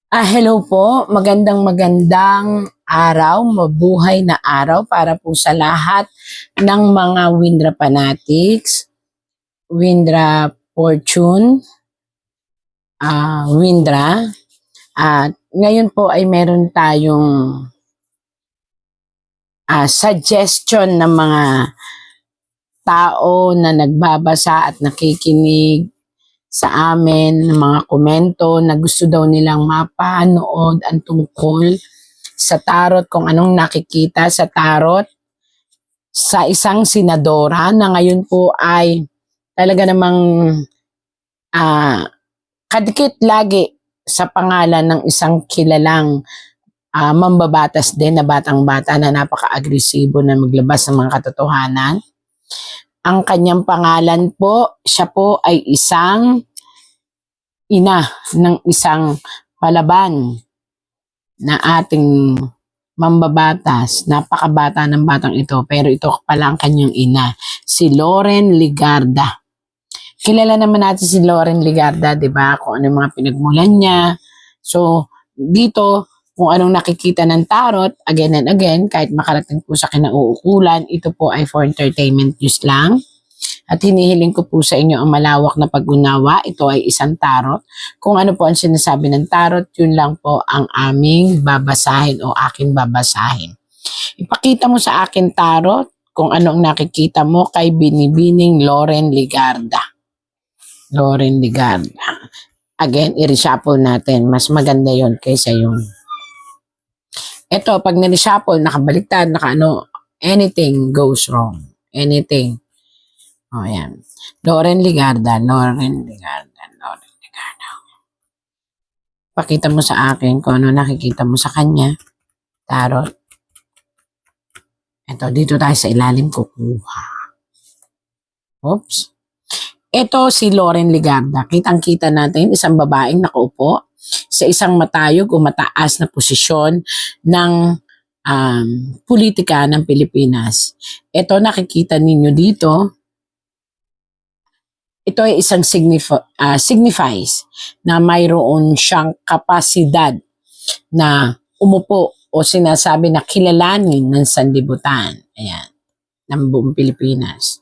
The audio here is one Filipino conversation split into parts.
Hello po. Magandang araw, mabuhay na araw para po sa lahat ng mga Windra fanatics, Windra Fortune, Windra. At ngayon po ay meron tayong suggestion ng mga tao na nagbabasa at nakikinig sa amin ng mga komento na gusto daw nilang mapanood ang tungkol sa tarot, kung anong nakikita sa tarot sa isang senadora na ngayon po ay talaga namang uh, kadikit lagi sa pangalan ng isang kilalang mambabatas din na batang-bata na napaka-agresibo na maglabas ng mga katotohanan. Ang kanyang pangalan po, siya po ay isang ina ng isang palaban na ating mambabatas. Napakabata ng batang ito, pero ito pala ang kanyang ina, si Loren Legarda. Kilala naman natin si Loren Legarda, di ba? Kung ano yung mga pinagmulan niya. So, dito, kung anong nakikita ng tarot, again and again, kahit makarating po sa kinauukulan, ito po ay for entertainment use lang. At hinihiling ko po sa inyo ang malawak na pag-unawa. Ito ay isang tarot. Kung ano po ang sinasabi ng tarot, yun lang po ang aming babasahin o aking babasahin. Ipakita mo sa akin tarot kung ano ang nakikita mo kay Binibining Loren Legarda. Loren Legarda. Again, i-reshuffle natin. Mas maganda yon kaysa yung ito, pag ni-reshuffle, nakabaliktad, anything goes wrong. Anything. Ayan. Loren Legarda. Pakita mo sa akin kung ano nakikita mo sa kanya. Tarot. Ito, dito tayo sa ilalim kukuha. Oops. Ito si Loren Legarda. Kitang-kita natin isang babaeng nakaupo sa isang matayog o mataas na posisyon ng politika ng Pilipinas. Ito nakikita ninyo dito. Ito ay isang signifies na mayroon siyang kapasidad na umupo o sinasabi na kilalanin ng sanlibutan. Ayan, ng buong Pilipinas.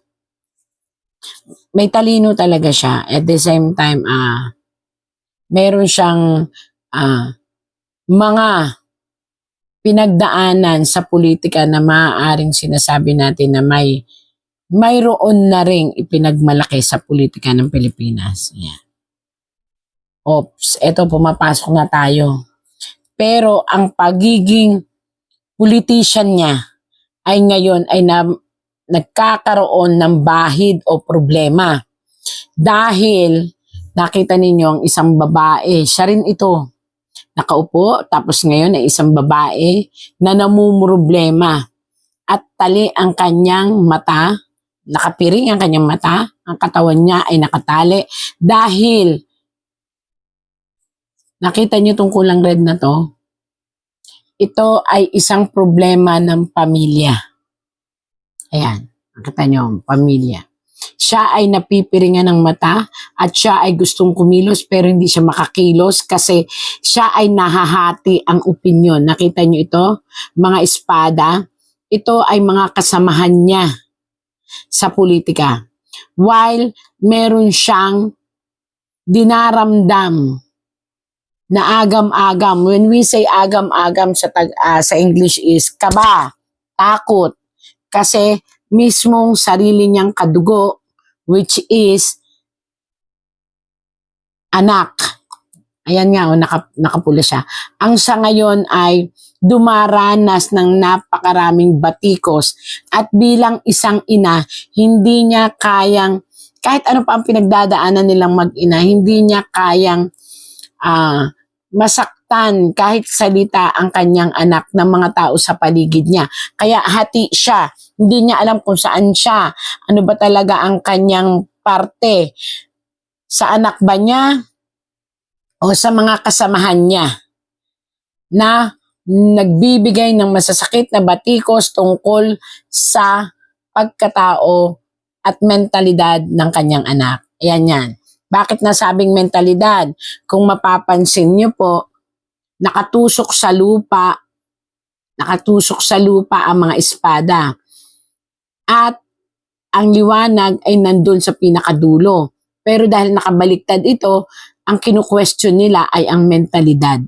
May talino talaga siya. At the same time, meron siyang mga pinagdaanan sa politika na maaaring sinasabi natin na mayroon na ring ipinagmalaki sa politika ng Pilipinas. Ayan. Oops, eto pumapasok na tayo. Pero ang pagiging politician niya ay ngayon ay nagkakaroon ng bahid o problema. Dahil nakita ninyo ang isang babae, siya rin ito, nakaupo, tapos ngayon ay isang babae na namumroblema at tali ang kanyang mata, nakapiring ang kanyang mata, ang katawan niya ay nakatali dahil nakita niyo itong kulang red na to, ito ay isang problema ng pamilya. Ayan, nakita niyo, pamilya. Siya ay napipiringan ng mata at siya ay gustong kumilos pero hindi siya makakilos kasi siya ay nahahati ang opinyon. Nakita niyo ito? Mga espada. Ito ay mga kasamahan niya sa politika. While meron siyang dinaramdam na agam-agam. When we say agam-agam sa English is kaba, takot. Kasi mismong sarili niyang kadugo, which is anak. Ayan nga, nakapula siya. Ang sa ngayon ay dumaranas ng napakaraming batikos at bilang isang ina, hindi niya kayang, kahit ano pa ang pinagdadaanan nilang mag-ina, hindi niya kayang masaktan kahit salita ang kanyang anak ng mga tao sa paligid niya. Kaya hati siya. Hindi niya alam kung saan siya. Ano ba talaga ang kanyang parte? Sa anak ba niya? O sa mga kasamahan niya? Na nagbibigay ng masasakit na batikos tungkol sa pagkatao at mentalidad ng kanyang anak. Ayan yan. Bakit nasabing mentalidad? Kung mapapansin niyo po, Nakatusok sa lupa ang mga espada. At ang liwanag ay nandun sa pinakadulo. Pero dahil nakabaliktad ito, ang kinu-question nila ay ang mentalidad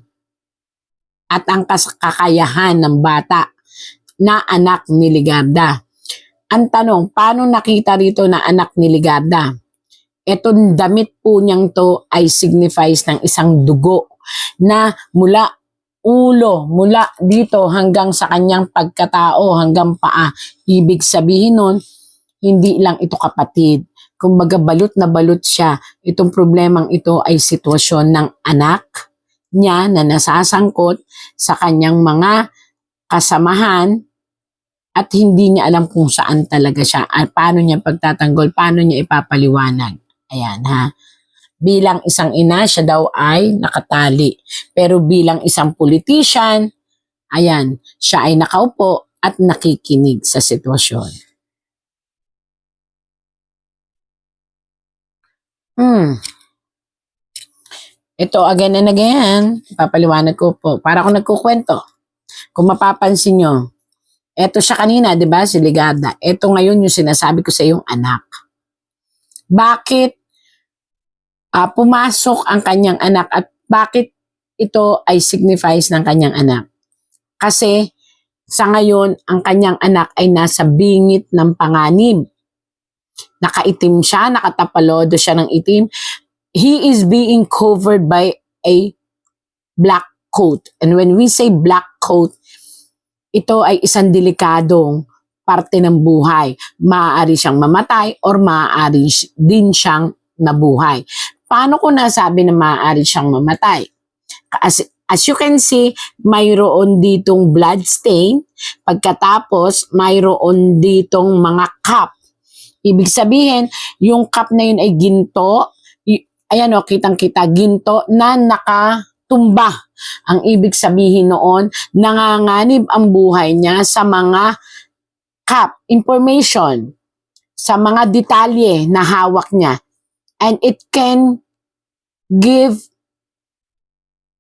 at ang kakayahan ng bata na anak ni Ligarda. Ang tanong, paano nakita rito na anak ni Ligarda? Etong damit po niyang to ay signifies ng isang dugo na mula mula dito hanggang sa kanyang pagkatao, hanggang paa. Ibig sabihin nun, hindi lang ito kapatid. Kumbaga balot na balot siya. Itong problemang ito ay sitwasyon ng anak niya na nasasangkot sa kanyang mga kasamahan at hindi niya alam kung saan talaga siya at paano niya pagtatanggol, paano niya ipapaliwanag. Ayan ha. Bilang isang ina, siya daw ay nakatali. Pero bilang isang politician, ayan, siya ay nakaupo at nakikinig sa sitwasyon. Ito again and again, papaliwanag ko po. Para ako nagkukwento. Kung mapapansin nyo, eto siya kanina, di ba, si Ligarda. Eto ngayon yung sinasabi ko sa iyong anak. Bakit pumasok ang kanyang anak at bakit ito ay signifies ng kanyang anak? Kasi sa ngayon, ang kanyang anak ay nasa bingit ng panganib. Nakaitim siya, nakatapalodo siya ng itim. He is being covered by a black coat. And when we say black coat, ito ay isang delikadong parte ng buhay. Maaari siyang mamatay or maaari din siyang nabuhay. Paano ko nasabi na maaari siyang mamatay? As you can see, mayroon ditong blood stain. Pagkatapos, mayroon ditong mga cup. Ibig sabihin, yung cup na yun ay ginto. Ayan o, kitang-kita, ginto na nakatumba. Ang ibig sabihin noon, nanganganib ang buhay niya sa mga cup, information, sa mga detalye na hawak niya. And it can give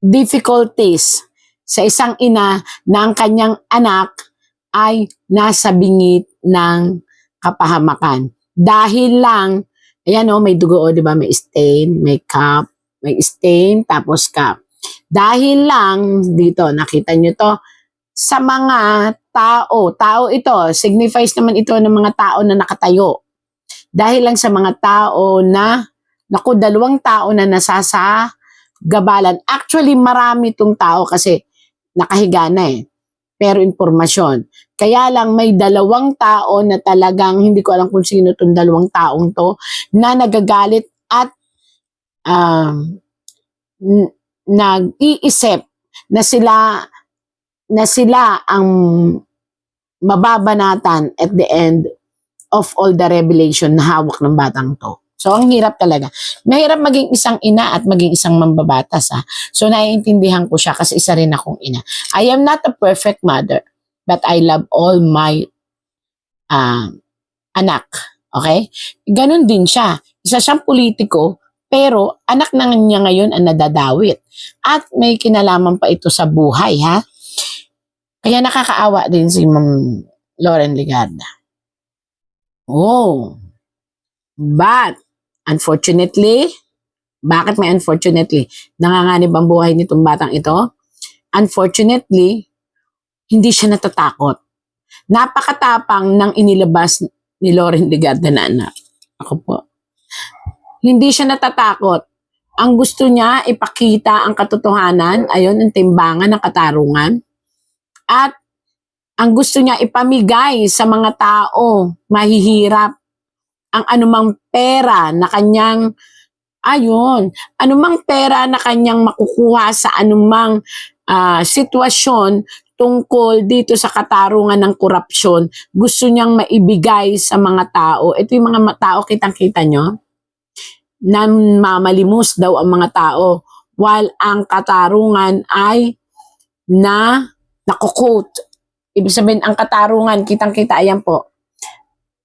difficulties sa isang ina na ang kanyang anak ay nasa bingit ng kapahamakan. Dahil lang, ayan o, may dugo o, di ba? May stain, may cup, may stain, tapos cup. Dahil lang, dito, nakita nyo to, sa mga tao ito, signifies naman ito ng mga tao na nakatayo. Dahil lang sa mga tao na, dalawang tao na nasasagabalan. Actually, marami itong tao kasi nakahiga na eh. Pero impormasyon. Kaya lang may dalawang tao na talagang, hindi ko alam kung sino itong dalawang taong to, na nagagalit at nag-iisip na sila ang mababanatan at the end of all the revelation na hawak ng batang to. So, ang hirap talaga. Mahirap maging isang ina at maging isang mambabatas. So, naiintindihan ko siya kasi isa rin akong ina. I am not a perfect mother, but I love all my anak. Okay? Ganon din siya. Isa siyang politiko, pero anak na niya ngayon ang nadadawit. At may kinalaman pa ito sa buhay, ha? Kaya nakakaawa din si Ma'am Loren Ligarda. Oh, but unfortunately, bakit may unfortunately? Nanganganib ang buhay nitong batang ito? Unfortunately, hindi siya natatakot. Napakatapang ng inilabas ni Loren Ligarda na anak. Ako po. Hindi siya natatakot. Ang gusto niya, ipakita ang katotohanan, ayon, ang timbangan ng katarungan. At ang gusto niya ipamigay sa mga tao mahihirap ang anumang pera na kanyang anumang pera na kanyang makukuha sa anumang sitwasyon tungkol dito sa katarungan ng korupsyon, gusto niyang maibigay sa mga tao. Ito yung mga tao, kitang-kita nyo, na mamalimos daw ang mga tao while ang katarungan ay nakukote. Ibig sabihin, ang katarungan, kitang-kita, ayan po.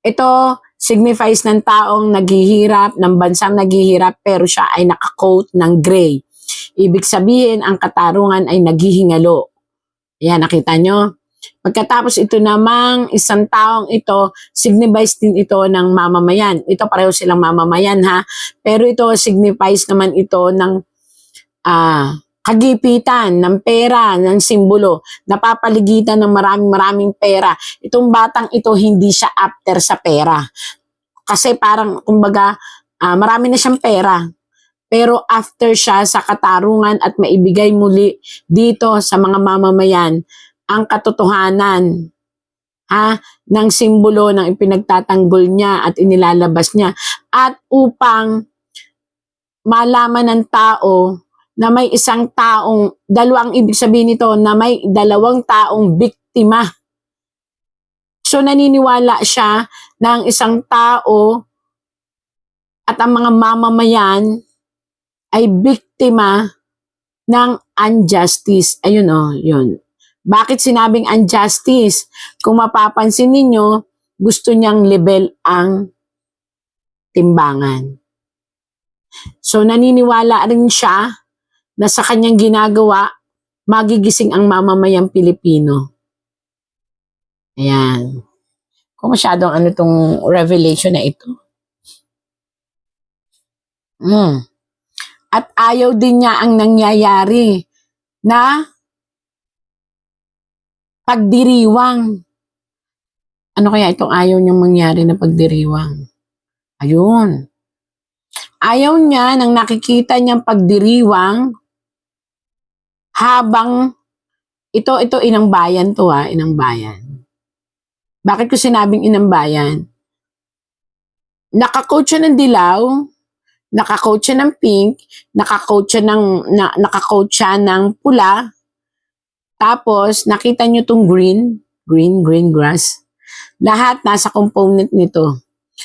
Ito signifies ng taong naghihirap, ng bansang naghihirap, pero siya ay nakakoat ng gray. Ibig sabihin, ang katarungan ay naghihingalo. Ayan, nakita nyo? Pagkatapos ito namang isang taong ito, signifies din ito ng mamamayan. Ito pareho silang mamamayan ha. Pero ito signifies naman ito ng kagipitan, ng pera, ng simbolo. Napapaligitan ng maraming pera. Itong batang ito, hindi siya after sa pera. Kasi parang, kumbaga, marami na siyang pera. Pero after siya sa katarungan at maibigay muli dito sa mga mamamayan ang katotohanan ng simbolo ng ipinagtatanggol niya at inilalabas niya. At upang malaman ng tao na may isang taong, dalawang ibig sabihin nito, na may dalawang taong biktima. So naniniwala siya na ang isang tao at ang mga mamamayan ay biktima ng injustice. Ayun yun. Bakit sinabing injustice? Kung mapapansin ninyo, gusto niyang level ang timbangan. So naniniwala rin siya na sa kanyang ginagawa, magigising ang mamamayang Pilipino. Ayan. Kung masyadong tong revelation na ito. At ayaw din niya ang nangyayari na pagdiriwang. Ano kaya itong ayaw niyang mangyari na pagdiriwang? Ayun. Ayaw niya nang nakikita niyang pagdiriwang habang ito inang bayan to inang bayan. Bakit ko sinabing inang bayan? Naka-coat siya ng dilaw, naka-coat siya ng pink, naka-coat siya ng pula. Tapos, nakita nyo itong green grass. Lahat nasa component nito.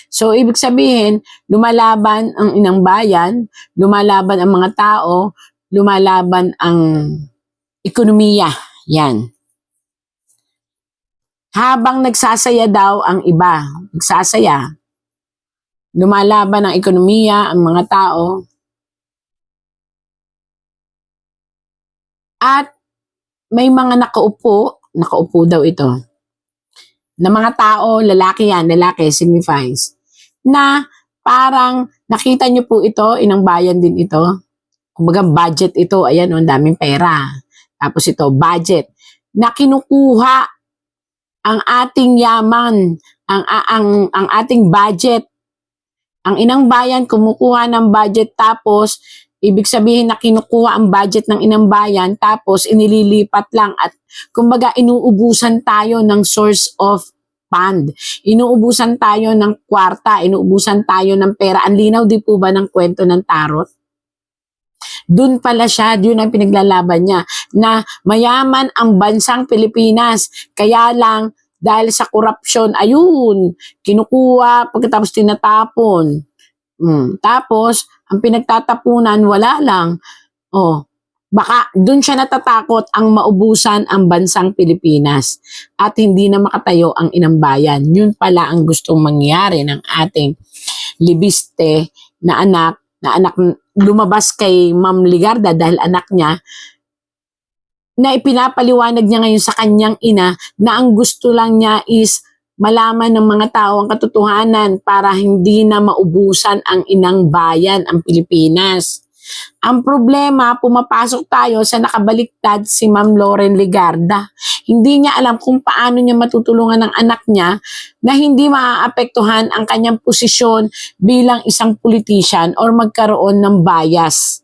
So, ibig sabihin, lumalaban ang inang bayan, lumalaban ang mga tao, lumalaban ang ekonomiya. Yan. Habang nagsasaya daw ang iba, nagsasaya, lumalaban ang ekonomiya, ang mga tao, at may mga nakaupo daw ito, na mga tao, lalaki signifies, na parang nakita nyo po ito, inang bayan din ito, kumbaga budget ito, ayan ang daming pera, tapos ito, budget, na kinukuha ang ating yaman, ang ating budget, ang inang bayan kumukuha ng budget tapos ibig sabihin na kinukuha ang budget ng inang bayan tapos inililipat lang at kumbaga inuubusan tayo ng source of fund. Inuubusan tayo ng kwarta, inuubusan tayo ng pera. Ang linaw di po ba ng kwento ng tarot? Doon pala siya, yun ang pinaglalaban niya, na mayaman ang bansang Pilipinas. Kaya lang, dahil sa korupsyon, ayun, kinukuha, pagkatapos tinatapon. Tapos, ang pinagtatapunan, wala lang. Baka doon siya natatakot ang maubusan ang bansang Pilipinas at hindi na makatayo ang inang bayan. Yun pala ang gustong mangyari ng ating libiste na anak lumabas kay Ma'am Ligarda dahil anak niya, na ipinapaliwanag niya ngayon sa kanyang ina na ang gusto lang niya is malaman ng mga tao ang katotohanan para hindi na maubusan ang inang bayan, ang Pilipinas. Ang problema, pumapasok tayo sa nakabaliktad si Ma'am Loren Ligarda. Hindi niya alam kung paano niya matutulungan ng anak niya na hindi maaapektuhan ang kanyang posisyon bilang isang politician or magkaroon ng bias.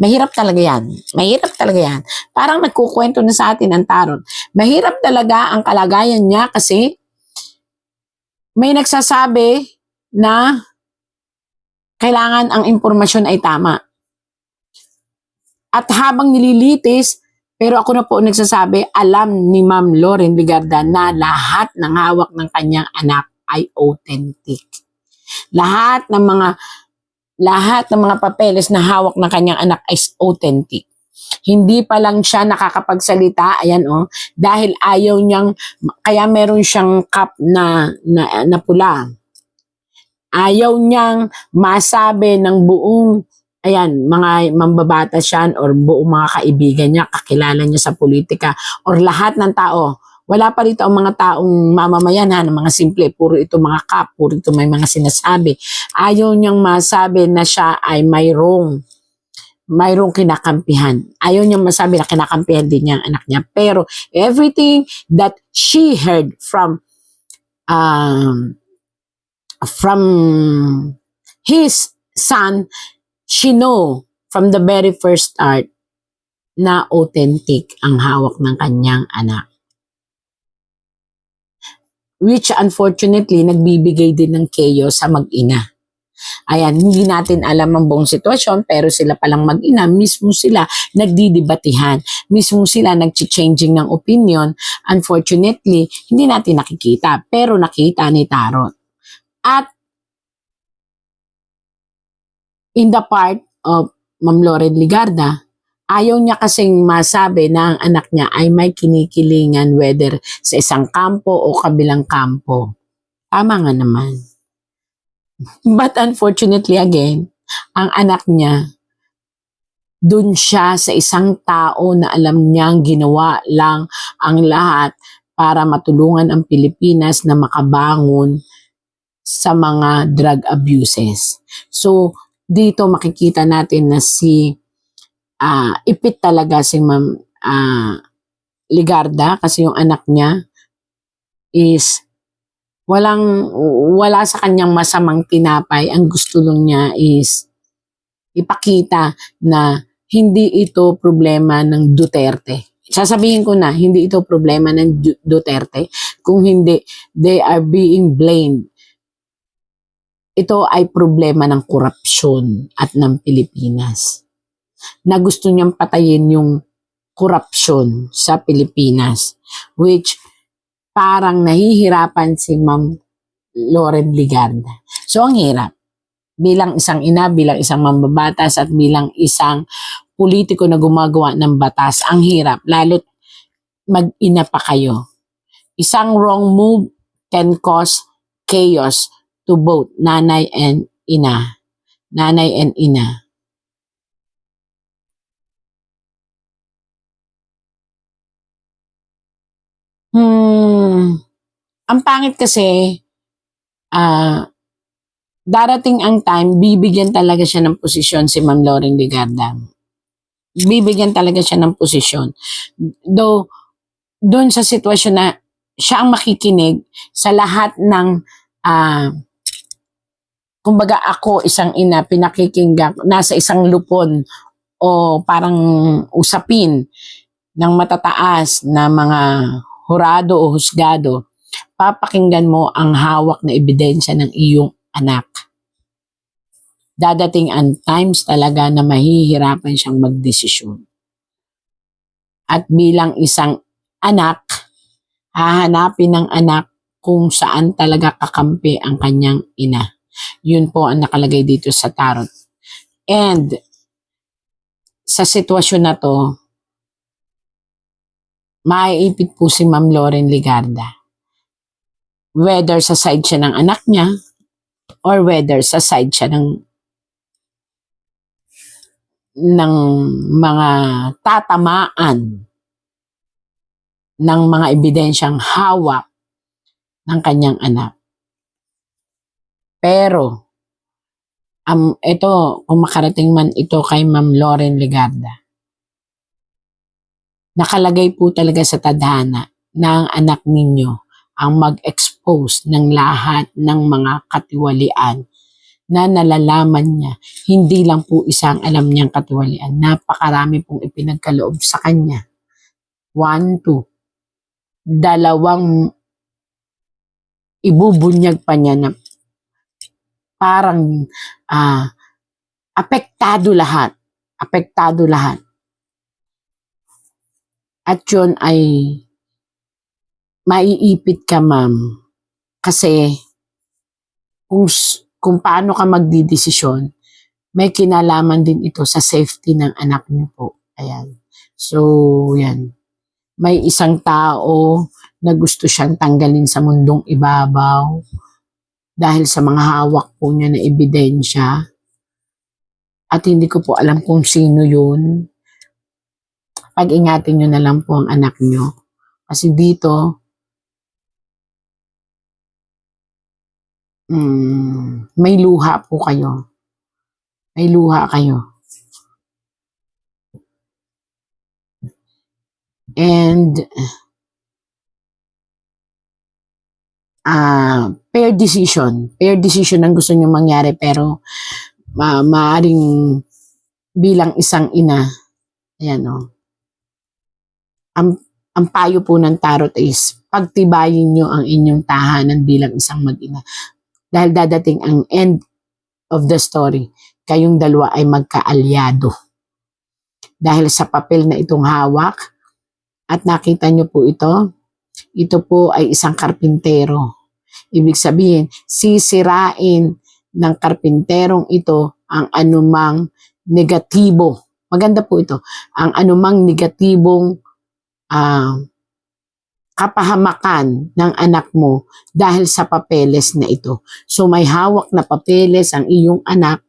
Mahirap talaga yan. Mahirap talaga yan. Parang nagkukwento na sa atin ang tarot. Mahirap talaga ang kalagayan niya kasi may nagsasabi na kailangan ang impormasyon ay tama. At habang nililitis, pero ako na po nagsasabi, alam ni Ma'am Loren Ligarda na lahat ng hawak ng kanyang anak ay authentic. Lahat ng mga papeles na hawak ng kanyang anak ay authentic. Hindi pa lang siya nakakapagsalita, ayan dahil ayaw niyang, kaya meron siyang cup na pula. Ayaw niyang masabi ng buong ayan, mga mambabatas yan or buong mga kaibigan niya, kakilala niya sa politika or lahat ng tao. Wala pa rito ang mga taong mamamayan ha, ng mga simple, puro ito mga kap, puro ito may mga sinasabi. Ayaw niyang masabi na siya ay mayroong kinakampihan. Ayaw niyang masabi na kinakampihan din niya ang anak niya. Pero everything that she heard from his son, she know from the very first start na authentic ang hawak ng kanyang anak. Which unfortunately, nagbibigay din ng chaos sa mag-ina. Ayan, hindi natin alam ang buong sitwasyon, pero sila palang mag-ina, mismo sila nagdidibatihan, mismo sila nag-changing ng opinion. Unfortunately, hindi natin nakikita, pero nakita ni Tarot. At in the part of Ma'am Loren Ligarda, ayaw niya kasing masabi na ang anak niya ay may kinikilingan whether sa isang kampo o kabilang kampo. Tama nga naman. But unfortunately again, ang anak niya, dun siya sa isang tao na alam niyang ginawa lang ang lahat para matulungan ang Pilipinas na makabangon sa mga drug abuses. So, dito makikita natin na ipit talaga si Ma'am Ligarda kasi yung anak niya is wala sa kanyang masamang tinapay. Ang gusto lang niya is ipakita na hindi ito problema ng Duterte. Sasabihin ko na, hindi ito problema ng Duterte. Kung hindi, they are being blamed. Ito ay problema ng korupsyon at ng Pilipinas. Na gusto niyang patayin yung korupsyon sa Pilipinas. Which parang nahihirapan si Ma'am Loren Ligarda. So, ang hirap. Bilang isang ina, bilang isang mambabatas, at bilang isang politiko na gumagawa ng batas, ang hirap. Lalo't mag-ina pa kayo. Isang wrong move can cause chaos to both nanay and ina. Nanay and ina. Ang pangit kasi, darating ang time, bibigyan talaga siya ng posisyon si Ma'am Loren Ligarda. Bibigyan talaga siya ng posisyon. Though, doon sa sitwasyon na siya ang makikinig sa lahat ng, kumbaga ako, isang ina, pinakikinggan, nasa isang lupon o parang usapin ng matataas na mga hurado o husgado, papakinggan mo ang hawak na ebidensya ng iyong anak. Dadating ang times talaga na mahihirapan siyang magdesisyon. At bilang isang anak, hahanapin ng anak kung saan talaga kakampi ang kanyang ina. Yun po ang nakalagay dito sa tarot. And sa sitwasyon na to, maiipit po si Ma'am Loren Ligarda. Whether sa side siya ng anak niya or whether sa side siya ng mga tatamaan ng mga ebidensyang hawak ng kanyang anak. Pero, ito, kung makarating man ito kay Ma'am Loren Ligarda, nakalagay po talaga sa tadhana na ang anak ninyo ang mag-expose ng lahat ng mga katiwalian na nalalaman niya. Hindi lang po isang alam niyang katiwalian. Napakarami pong ipinagkaloob sa kanya. 1, 2. 2 ibubunyag pa niya na parang apektado lahat. Apektado lahat. At yun ay maiipit ka, ma'am. Kasi kung paano ka magdidesisyon, may kinalaman din ito sa safety ng anak niyo po. Ayan. So, yan. May isang tao na gusto siyang tanggalin sa mundong ibabaw dahil sa mga hawak po niya na ebidensya. at hindi ko po alam kung sino yun. Pag-ingatin nyo na lang po ang anak nyo. Kasi dito, may luha po kayo. May luha kayo. And fair decision. Fair decision ang gusto nyo mangyari, pero maaring bilang isang ina, ayan o, ang payo po ng tarot is pagtibayin nyo ang inyong tahanan bilang isang mag-ina. Dahil dadating ang end of the story, kayong dalawa ay magkaalyado. Dahil sa papel na itong hawak, at nakita nyo po ito po ay isang karpintero. Ibig sabihin, sisirain ng karpinterong ito ang anumang negatibo. Maganda po ito. Ang anumang negatibong kapahamakan ng anak mo dahil sa papeles na ito. So may hawak na papeles ang iyong anak,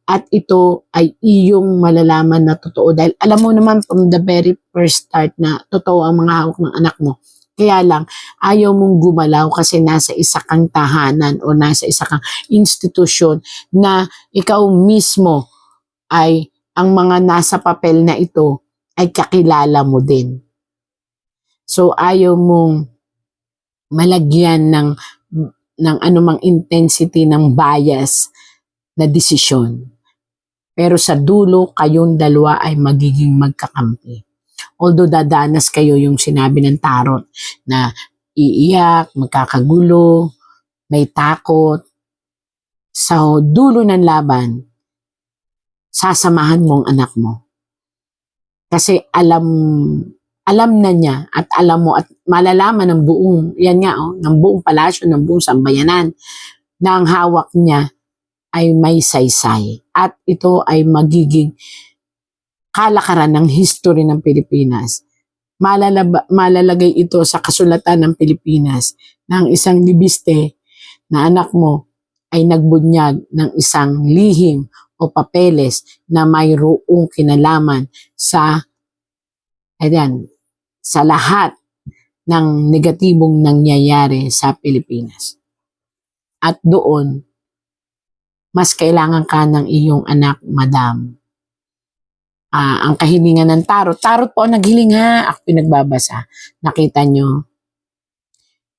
at ito ay iyong malalaman na totoo. Dahil alam mo naman from the very first start na totoo ang mga hawak ng anak mo. Kaya lang, ayaw mong gumalaw kasi nasa isa kang tahanan o nasa isa kang institusyon na ikaw mismo ay ang mga nasa papel na ito ay kakilala mo din. So ayaw mong malagyan ng anumang intensity ng bias na desisyon. Pero sa dulo, kayong dalawa ay magiging magkakampi. Although dadanas kayo, yung sinabi ng tarot, na iiyak, magkakagulo, may takot. Sa dulo ng laban, sasamahan mo ang anak mo. Kasi alam na niya, at alam mo, at malalaman ng buong, yan nga, ng buong palasyo, ng buong sambayanan, na ang hawak niya ay may saysay. At ito ay magiging kalakaran ng history ng Pilipinas. Malalagay ito sa kasulatan ng Pilipinas ng isang libiste na anak mo ay nagbunyag ng isang lihim o papeles na mayroong kinalaman sa lahat ng negatibong nangyayari sa Pilipinas. At doon, mas kailangan ka ng iyong anak, madam. Ang kahilingan ng tarot po ang naghiling ha, ako pinagbabasa. Nakita nyo,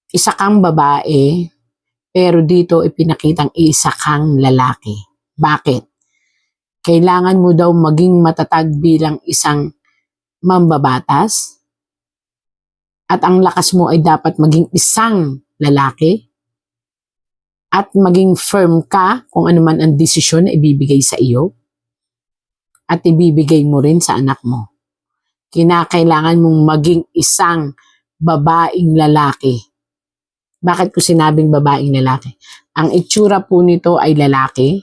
isa kang babae, pero dito ipinakitang isa kang lalaki. Bakit? Kailangan mo daw maging matatag bilang isang mambabatas, at ang lakas mo ay dapat maging isang lalaki, at maging firm ka kung ano man ang desisyon na ibibigay sa iyo at ibibigay mo rin sa anak mo. Kinakailangan mong maging isang babaeng lalaki. Bakit ko sinabing babaeng lalaki? Ang itsura po nito ay lalaki,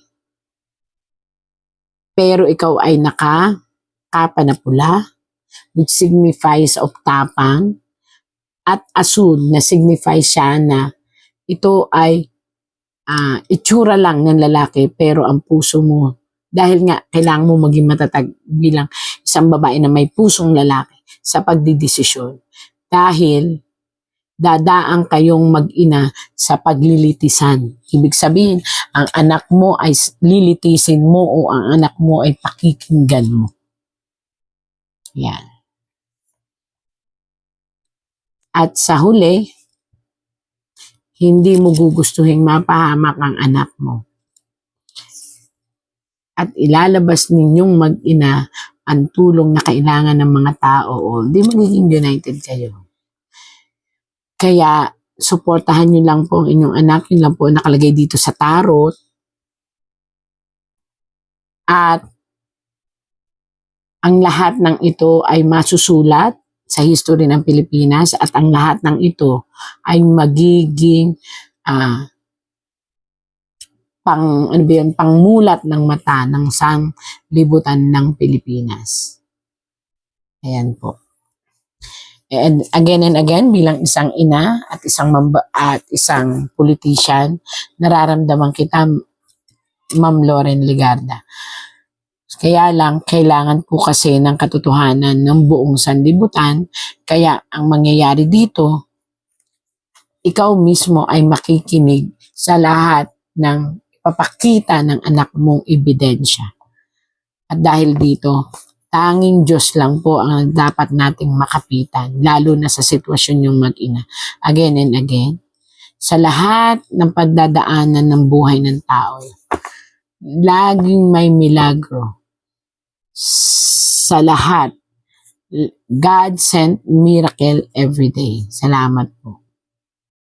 pero ikaw ay nakakapa na pula, which signifies of tapang, at asul na signifies siya na ito ay itsura lang ng lalaki, pero ang puso mo, dahil nga kailangan mo maging matatag bilang isang babae na may pusong lalaki sa pagdidesisyon. Dahil dadaan kayong mag-ina sa paglilitisan. Ibig sabihin, ang anak mo ay lilitisin mo o ang anak mo ay pakikinggan mo. Yan. At sa huli, hindi mo gugustuhin mapahamak ang anak mo. At ilalabas ninyong mag-ina ang tulong na kailangan ng mga tao, o hindi magiging united kayo. Kaya, suportahan nyo lang po ang inyong anak. Yun lang po nakalagay dito sa tarot. At ang lahat ng ito ay masusulat sa history ng Pilipinas, at ang lahat ng ito ay magiging pangmulat ng mata ng sanglibutan ng Pilipinas. Ayan po. And again, bilang isang ina at isang politician, nararamdaman kita, Ma'am Loren Legarda. Kaya lang, kailangan po kasi ng katotohanan ng buong sanlibutan. Kaya ang mangyayari dito, ikaw mismo ay makikinig sa lahat ng papakita ng anak mong ebidensya. At dahil dito, tanging Diyos lang po ang dapat nating makapitan, lalo na sa sitwasyon yung mag-ina. Again and again, sa lahat ng pagdadaanan ng buhay ng tao, laging may milagro. Sa lahat, God sent miracle every day. Salamat po.